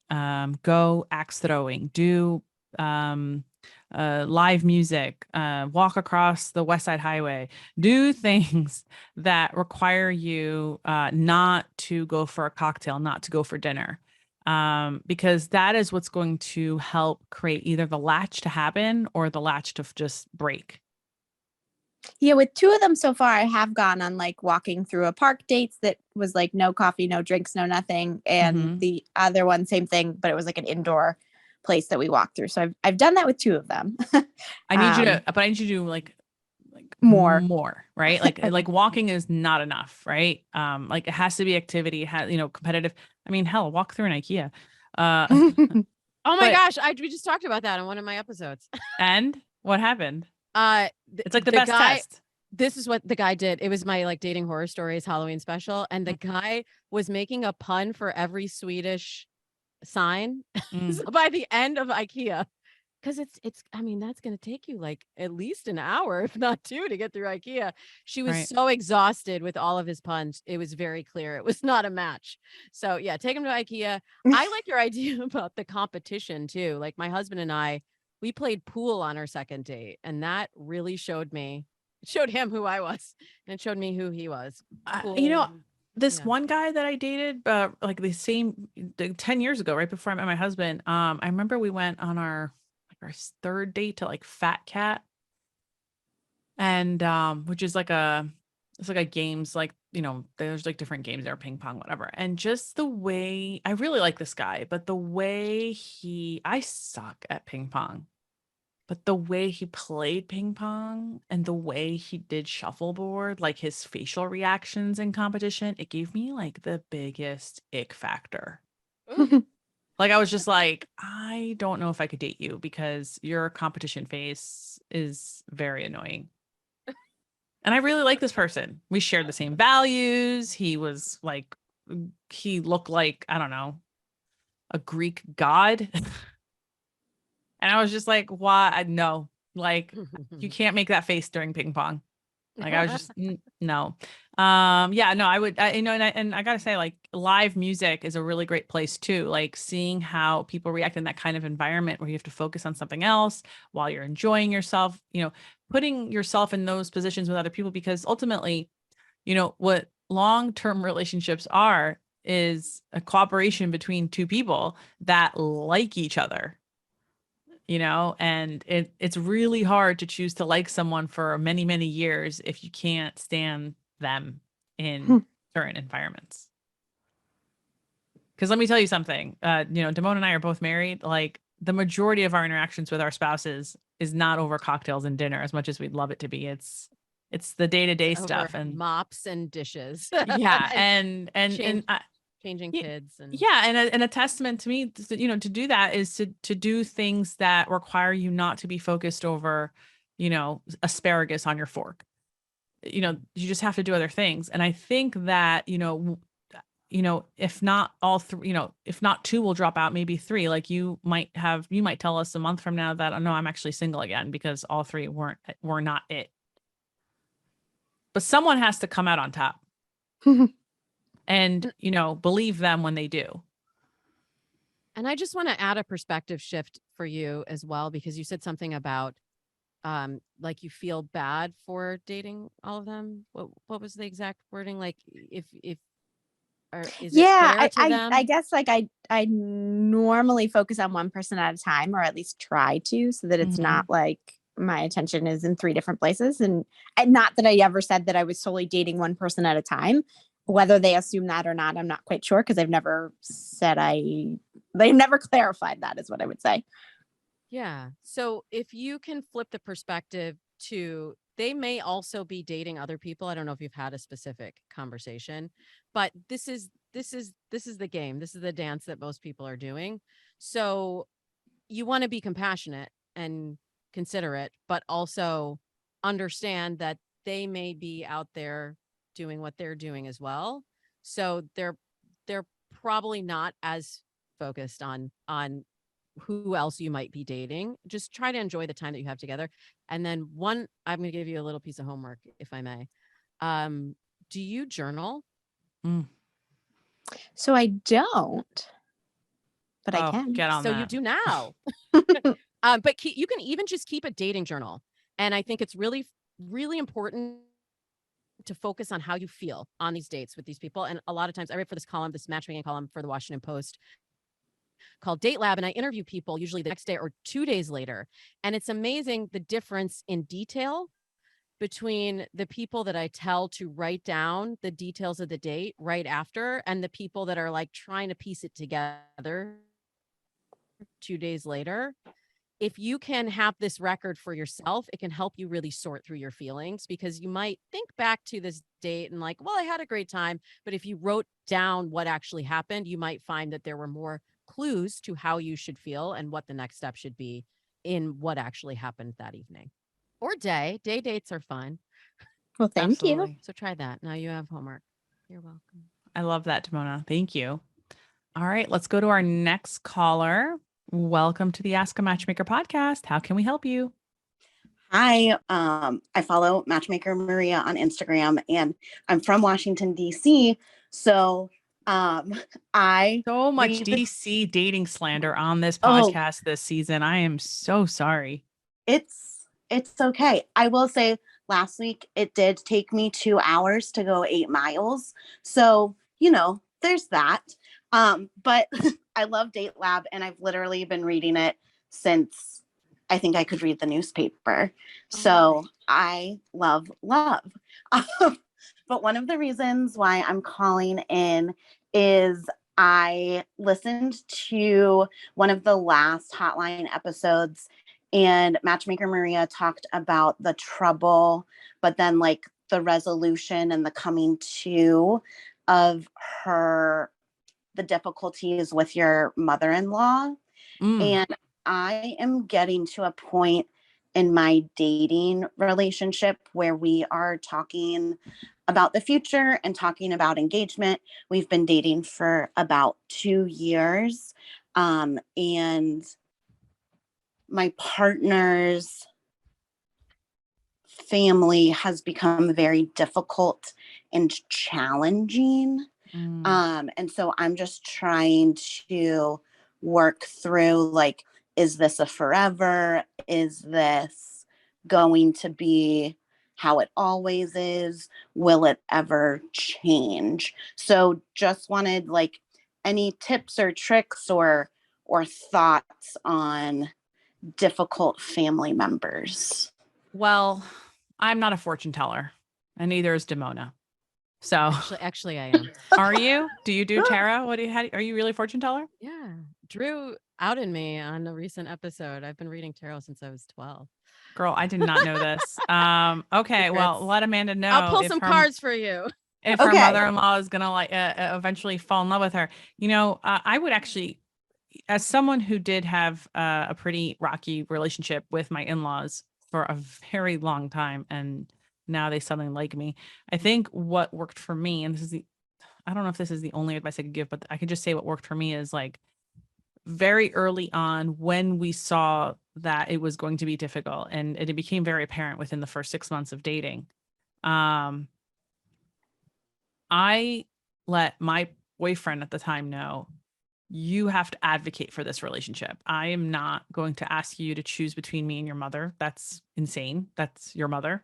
go axe throwing, do live music, walk across the West Side Highway, do things that require you not to go for a cocktail, not to go for dinner. Because that is what's going to help create either the latch to happen or the latch to just break. Yeah, with 2 of them so far, I have gone on like walking through a park dates that was like no coffee, no drinks, no nothing. And the other one, same thing, but it was like an indoor place that we walked through. So I've done that with 2 of them. I need you to do like more, right? Like walking is not enough, right? Like it has to be activity, competitive. I mean, hell, walk through an IKEA. Oh my But- gosh, we just talked about that in one of my episodes. And what happened? It's It's like the best test. this is what the guy did. It was my like dating horror stories Halloween special, and the guy was making a pun for every Swedish sign. So by the end of IKEA, because I mean, that's going to take you like at least an hour, if not two, to get through IKEA. She was Right. so exhausted with all of his puns. It was very clear it was not a match. So yeah, take him to IKEA. I like your idea about the competition too. Like my husband and I, we played pool on our second date, and that really showed him who I was, and it showed me who he was. You know, Pool, this yeah. one guy that I dated, like the same 10 years ago, right before I met my husband, I remember we went on our third date to like Fat Cat, and which is like it's like a games, like, you know, there's like different games there, ping pong, whatever. And just the way, I really like this guy, but the way I suck at ping pong. But the way he played ping pong and the way he did shuffleboard, like his facial reactions in competition, it gave me like the biggest ick factor. Like I was just like, I don't know if I could date you because your competition face is very annoying. And I really like this person. We shared the same values. He was like, he looked like, I don't know, a Greek god. And I was just like, why? No, like you can't make that face during ping pong. Like I was just no. Yeah, no, I would, you know, and I gotta say, like, live music is a really great place too. Like seeing how people react in that kind of environment where you have to focus on something else while you're enjoying yourself, you know, putting yourself in those positions with other people, because ultimately, you know, what long-term relationships are is a cooperation between two people that like each other, you know, and it's really hard to choose to like someone for many, many years if you can't stand them in certain environments. Because let me tell you something, you know, Damona and I are both married. Like the majority of our interactions with our spouses is not over cocktails and dinner as much as we'd love it to be. It's the day-to-day Over stuff, and mops and dishes. yeah, and and changing kids and yeah, and a testament to me, you know, to do that is to do things that require you not to be focused over, you know, asparagus on your fork. You know, you just have to do other things. And I think that, you know, if not all three, you know, if not two will drop out, maybe three. Like you might tell us a month from now that, oh no, I'm actually single again because all three were not it. But someone has to come out on top. And, you know, believe them when they do. And I just want to add a perspective shift for you as well, because you said something about like you feel bad for dating all of them. What was the exact wording? Like if or is it Yeah, fair to them? I guess like I normally focus on one person at a time, or at least try to, so that it's not like my attention is in three different places. And not that I ever said that I was solely dating one person at a time. Whether they assume that or not, I'm not quite sure, because I've never said they've never clarified that, is what I would say. Yeah. So if you can flip the perspective to, they may also be dating other people. I don't know if you've had a specific conversation, but this is the game. This is the dance that most people are doing. So you want to be compassionate and considerate, but also understand that they may be out there doing what they're doing as well. So they're probably not as focused on who else you might be dating. Just try to enjoy the time that you have together. And then I'm going to give you a little piece of homework, if I may. Do you journal? So I don't, but I can. Get on so that. You do now. But you can even just keep a dating journal. And I think it's really, really important to focus on how you feel on these dates with these people. And a lot of times I write for this matchmaking column for the Washington Post called Date Lab, and I interview people usually the next day or 2 days later. And it's amazing the difference in detail between the people that I tell to write down the details of the date right after, and the people that are like trying to piece it together 2 days later. If you can have this record for yourself, it can help you really sort through your feelings, because you might think back to this date and like, well, I had a great time. But if you wrote down what actually happened, you might find that there were more clues to how you should feel and what the next step should be in what actually happened that evening or day. Day dates are fun. Well, thank you. Absolutely. So try that. Now you have homework. You're welcome. I love that, Damona. Thank you. All right, let's go to our next caller. Welcome to the Ask a Matchmaker podcast. How can we help you? Hi, I follow Matchmaker Maria on Instagram, and I'm from Washington, D.C. So I So much read the, DC dating slander on this oh, podcast this season. I am so sorry. it's okay. I will say last week it did take me 2 hours to go 8 miles. So, there's that. But I love Date Lab, and I've literally been reading it since I think I could read the newspaper. So I love. But one of the reasons why I'm calling in is I listened to one of the last Hotline episodes, and Matchmaker Maria talked about the trouble, but then like the resolution and the coming to of the difficulties with your mother-in-law. Mm. And I am getting to a point in my dating relationship where we are talking about the future and talking about engagement. We've been dating for about 2 years. And my partner's family has become very difficult and challenging. And so I'm just trying to work through, like, is this a forever? Is this going to be how it always is? Will it ever change? So just wanted like any tips or tricks or thoughts on difficult family members. Well, I'm not a fortune teller, and neither is Damona. So, Actually, I am. are you? Do you do tarot? Are you really a fortune teller? Yeah. Drew outed me on a recent episode. I've been reading tarot since I was 12. Girl, I did not know this. Okay, well, Secrets. let Amanda know. I'll pull if some her- cards for you. if her Okay. mother-in-law is gonna like eventually fall in love with her. I would actually, as someone who did have a pretty rocky relationship with my in-laws for a very long time, and now they suddenly like me. I think what worked for me, and I don't know if this is the only advice I could give, but I could just say what worked for me is like very early on when we saw that it was going to be difficult, and it became very apparent within the first 6 months of dating. I let my boyfriend at the time know, you have to advocate for this relationship. I am not going to ask you to choose between me and your mother. That's insane. That's your mother.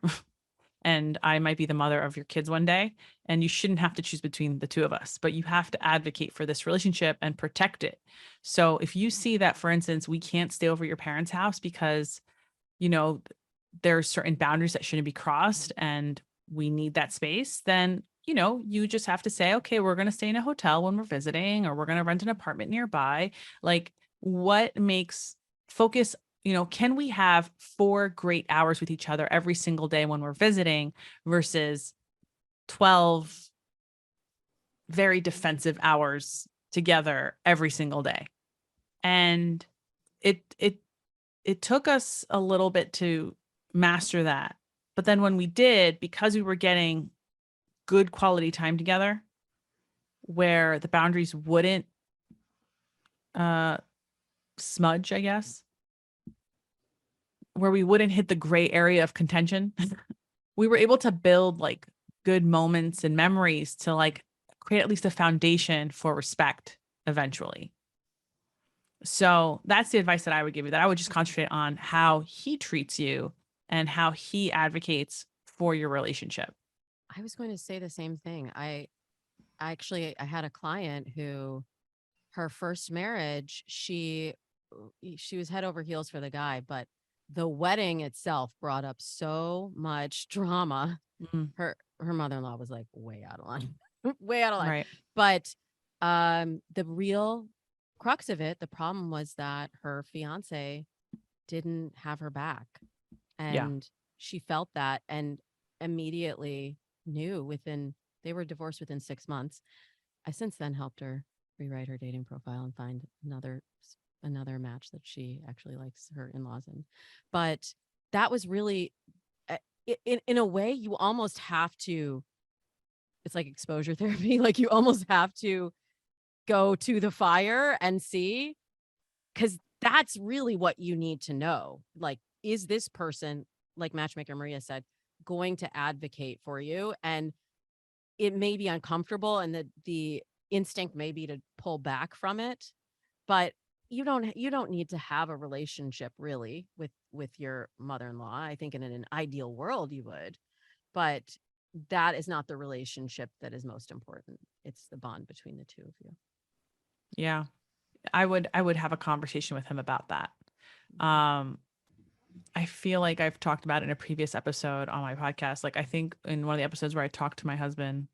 And I might be the mother of your kids one day, and you shouldn't have to choose between the two of us, but you have to advocate for this relationship and protect it. So if you see that, for instance, we can't stay over at your parents' house because, there's certain boundaries that shouldn't be crossed and we need that space, then, you just have to say, okay, we're going to stay in a hotel when we're visiting, or we're going to rent an apartment nearby. Like, what makes focus, can we have 4 great hours with each other every single day when we're visiting versus 12 very defensive hours together every single day? And it took us a little bit to master that. But then when we did, because we were getting good quality time together where the boundaries wouldn't smudge, I guess, where we wouldn't hit the gray area of contention, we were able to build like good moments and memories to like create at least a foundation for respect eventually. So that's the advice that I would give you, that I would just concentrate on how he treats you and how he advocates for your relationship. I was going to say the same thing. I had a client who, her first marriage, she was head over heels for the guy, but the wedding itself brought up so much drama. Her mother-in-law was like way out of line. Way out of line. Right. But the real crux of it, the problem was that her fiance didn't have her back. And she felt that and immediately knew they were divorced within 6 months. I since then helped her rewrite her dating profile and find another match that she actually likes her in-laws in. But that was really, in a way, you almost have to, it's like exposure therapy. Like you almost have to go to the fire and see, because that's really what you need to know. Like, is this person, like Matchmaker Maria said, going to advocate for you? And it may be uncomfortable, and the instinct may be to pull back from it, but you don't need to have a relationship really with your mother-in-law. I think in an ideal world you would, but that is not the relationship that is most important. It's the bond between the two of you. Yeah. I would have a conversation with him about that. I feel like I've talked about it in a previous episode on my podcast. Like I think in one of the episodes where I talked to my husband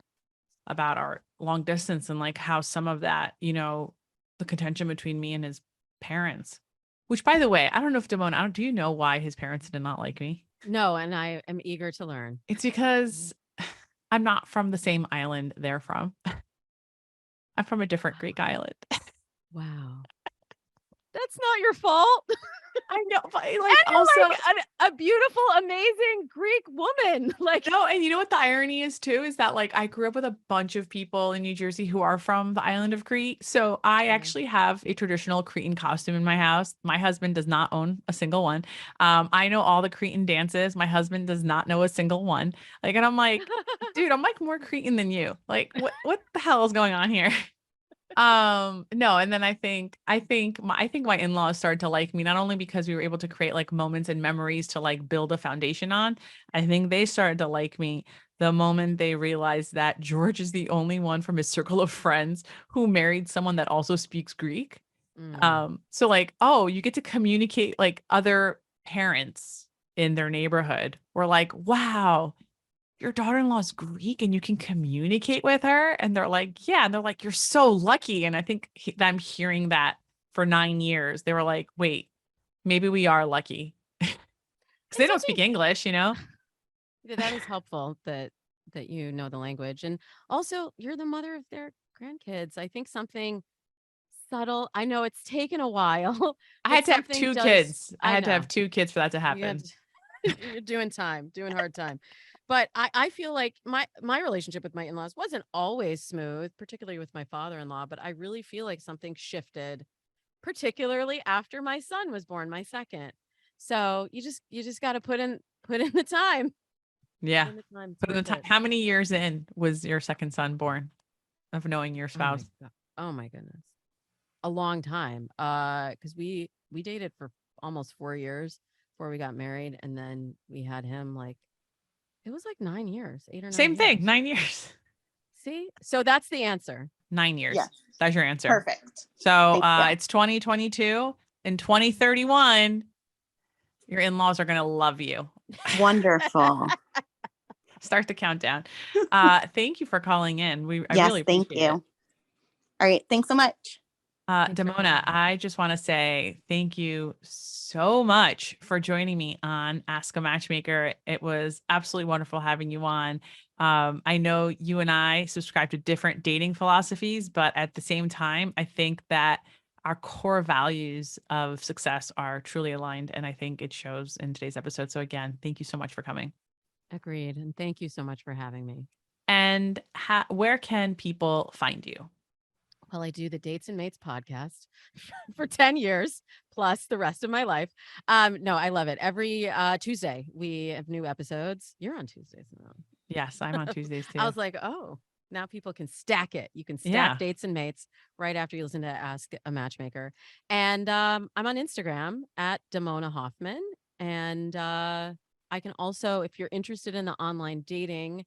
about our long distance and like how some of that, the contention between me and his parents, which by the way, I don't know if Damona, do you know why his parents did not like me? No, and I am eager to learn. It's because I'm not from the same island they're from. I'm from a different Greek island. Wow. That's not your fault. I know, but like And you're also like a beautiful, amazing Greek woman. Like, no, and you know what the irony is too, is that like I grew up with a bunch of people in New Jersey who are from the island of Crete. So I actually have a traditional Cretan costume in my house. My husband does not own a single one. I know all the Cretan dances. My husband does not know a single one. Like, and I'm like, dude, I'm like more Cretan than you. Like, what the hell is going on here? No, and then I think my in-laws started to like me, not only because we were able to create like moments and memories to like build a foundation on. I think they started to like me the moment they realized that George is the only one from his circle of friends who married someone that also speaks Greek. So like, oh, you get to communicate, like other parents in their neighborhood were like, wow, your daughter-in-law is Greek and you can communicate with her. And they're like, yeah. And they're like, you're so lucky. And I think that I'm hearing that for 9 years. They were like, wait, maybe we are lucky. Because they don't speak English, Yeah, that is helpful that you know the language. And also you're the mother of their grandkids. I think something subtle. I know it's taken a while. I had to have 2 kids. I had to have know. 2 kids for that to You happen. You're doing hard time. But I feel like my relationship with my in-laws wasn't always smooth, particularly with my father-in-law, but I really feel like something shifted, particularly after my son was born, my second. So you just got to put in the time. Yeah. Put in the time. It's Put in the worth time. it. How many years in was your second son born of knowing your spouse? Oh my goodness. A long time. Because we dated for almost 4 years before we got married, and then we had him like, it was like 9 years, 8 or 9 Same thing, years. 9 years. See? So that's the answer. 9 years. Yes. That's your answer. Perfect. So Thank you. it's 2022. In 2031, your in-laws are going to love you. Wonderful. Start the countdown. Thank you for calling in. I Yes, really thank appreciate you. All right. Thanks so much. Thanks for Damona, calling. I just want to say thank you so much for joining me on Ask a Matchmaker. It was absolutely wonderful having you on. I know you and I subscribe to different dating philosophies, but at the same time, I think that our core values of success are truly aligned. And I think it shows in today's episode. So again, thank you so much for coming. Agreed. And thank you so much for having me. And where can people find you? Well, I do the Dates and Mates podcast for 10 years plus the rest of my life. No, I love it. Every Tuesday we have new episodes. You're on Tuesdays now. Yes, I'm on Tuesdays too. I was like, oh, now people can stack it. You can stack Yeah. Dates and Mates right after you listen to Ask a Matchmaker. And I'm on Instagram at Damona Hoffman. And I can also, if you're interested in the online dating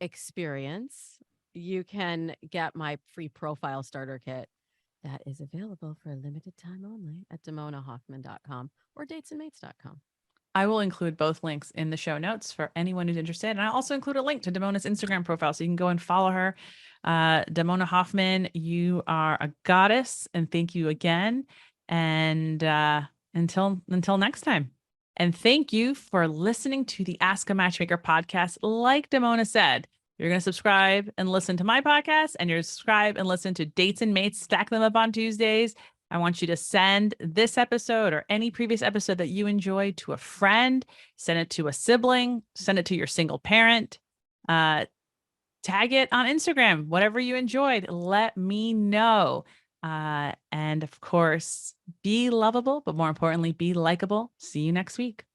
experience, you can get my free profile starter kit that is available for a limited time only at damonahoffman.com or datesandmates.com. I will include both links in the show notes for anyone who's interested. And I also include a link to Damona's Instagram profile so you can go and follow her. Damona Hoffman, you are a goddess, and thank you again. And until next time. And thank you for listening to the Ask a Matchmaker podcast. Like Damona said, you're going to subscribe and listen to my podcast, and you're subscribe and listen to Dates and Mates, stack them up on Tuesdays. I want you to send this episode or any previous episode that you enjoyed to a friend, send it to a sibling, send it to your single parent, tag it on Instagram, whatever you enjoyed, let me know. And of course, be lovable, but more importantly, be likable. See you next week.